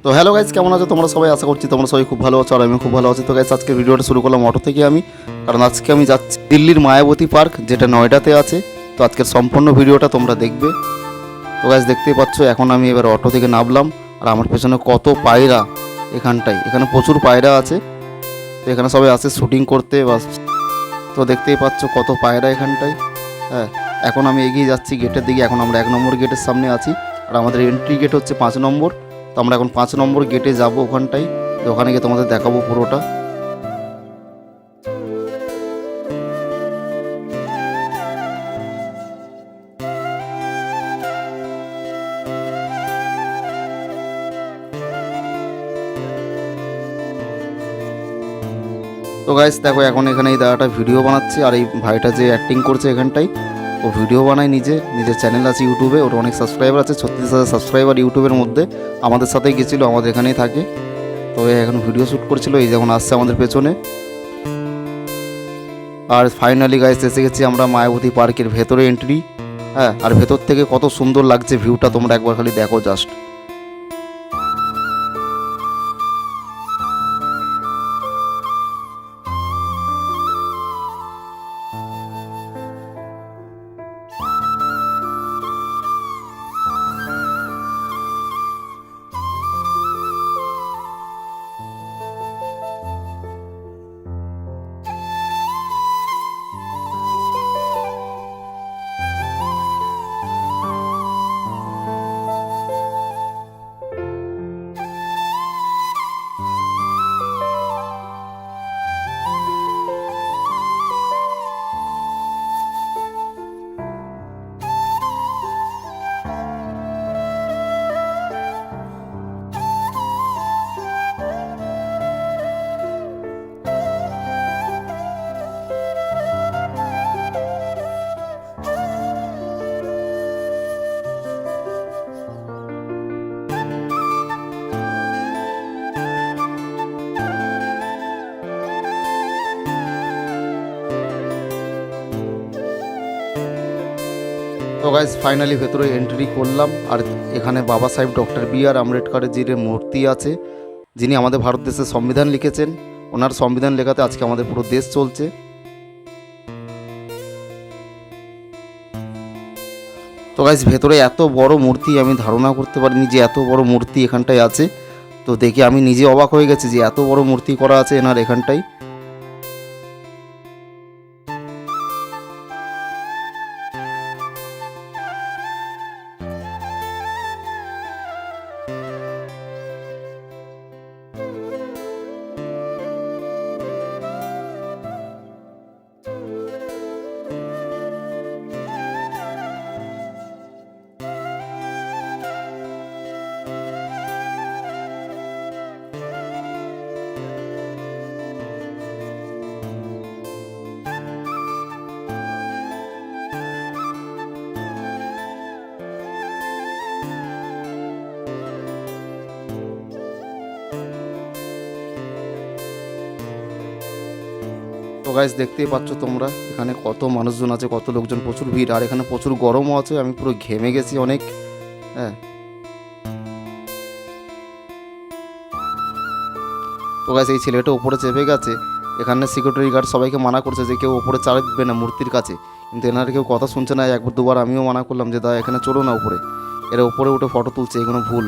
তো hello guys, কেমন আছো তোমরা সবাই? আশা করছি তোমরা সবাই খুব ভালো আছো আর আমি খুব ভালো আছি। তো গাইজ আজকের ভিডিওটা শুরু করলাম অটো থেকে আমি, কারণ আজকে আমি যাচ্ছি দিল্লির মায়াবতী পার্ক, যেটা নয়ডাতে আছে। তো আজকের সম্পূর্ণ ভিডিওটা তোমরা দেখবে। তো গাইজ দেখতেই পাচ্ছ, এখন আমি এবার অটো থেকে নামলাম আর আমার পেছনে কত পায়রা এখানে প্রচুর পায়রা আছে। তো এখানে সবাই আসে শুটিং করতে বাস। তো দেখতেই পাচ্ছ কত পায়রা এখানটায়। হ্যাঁ, এখন আমি এগিয়ে যাচ্ছি গেটের দিকে। এখন আমরা 1 নম্বর গেটের সামনে আছি আর আমাদের এন্ট্রি গেট হচ্ছে 5 নম্বর। তো আমরা এখন 5 নম্বর গেটে যাব ওখানটায়। তো ওখানে গিয়ে তোমাদের দেখাবো পুরোটা। তো গাইস দেখো, এখন এখানে এই দাদাটা ভিডিও বানাচ্ছে আর এই ভাইটা যে অ্যাক্টিং করছে এখানটায়, ও ভিডিও বানায় নিজের চ্যানেল আছে ইউটিউবে, ওর অনেক সাবস্ক্রাইবার আছে, 36,000 সাবস্ক্রাইবার ইউটিউবের মধ্যে। আমাদের সাথেই গেছিলো, আমাদের এখানেই থাকে। তো এখন ভিডিও শ্যুট করছিল, এই যখন আসছে আমাদের পেছনে। আর ফাইনালি গাইস এসে গেছি আমরা মায়াবতী পার্কের ভেতরে এন্ট্রি। হ্যাঁ, আর ভেতর থেকে কত সুন্দর লাগছে ভিউটা, তোমরা একবার খালি দেখো জাস্ট। তো গাইজ ফাইনালি ভেতরে এন্ট্রি করলাম আর এখানে বাবা সাহেব ডক্টর বি.আর. আম্বেদকরের যে মূর্তি আছে, যিনি আমাদের ভারত দেশের সংবিধান লিখেছেন। ওনার সংবিধান লেখাতে আজকে আমাদের পুরো দেশ চলছে। তো গাইজ ভেতরে এত বড় মূর্তি, আমি ধারণা করতে পারিনি যে এত বড় মূর্তি এখানটায় আছে। তো দেখে আমি নিজে অবাক হয়ে গেছি যে এত বড় মূর্তি করা আছে এনার এখানটায়। তো গাইজ দেখতেই পাচ্ছ তোমরা, এখানে কত মানুষজন আছে, কত লোকজন, প্রচুর ভিড়। আর এখানে প্রচুর গরমও আছে, আমি পুরো ঘেমে গেছি অনেক। হ্যাঁ, তো গাইজ এই ছেলেটা উপরে চেপে গেছে। এখানে সিকিউরিটি গার্ড সবাইকে মানা করছে যে কেউ উপরে চাপবে না মূর্তির কাছে, কিন্তু এনারা কেউ কথা শুনছে না। একবার দুবার আমিও মানা করলাম যে দাদা এখানে চলো না উপরে। এরা উপরে উঠে ফটো তুলছে, এগুলো ভুল।